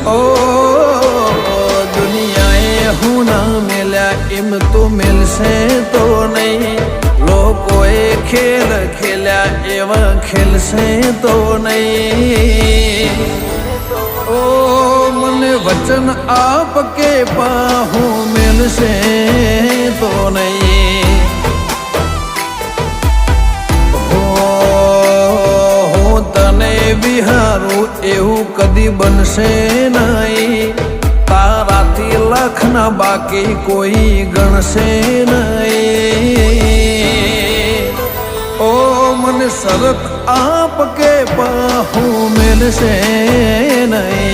ओ दुनियाए हूँ ना मिला इम तो मिलसे तो नहीं लोकोए खेल खेला एवं खेलसे तो नहीं ओ मन वचन आपके पाहू मिलसे तो नहीं વિહારું એવું કદી બનશે નહીં તારાથી લાખના બાકી કોઈ ગણશે નહીં ઓ મને શરત આપ કે પાહું મેલશે નહીં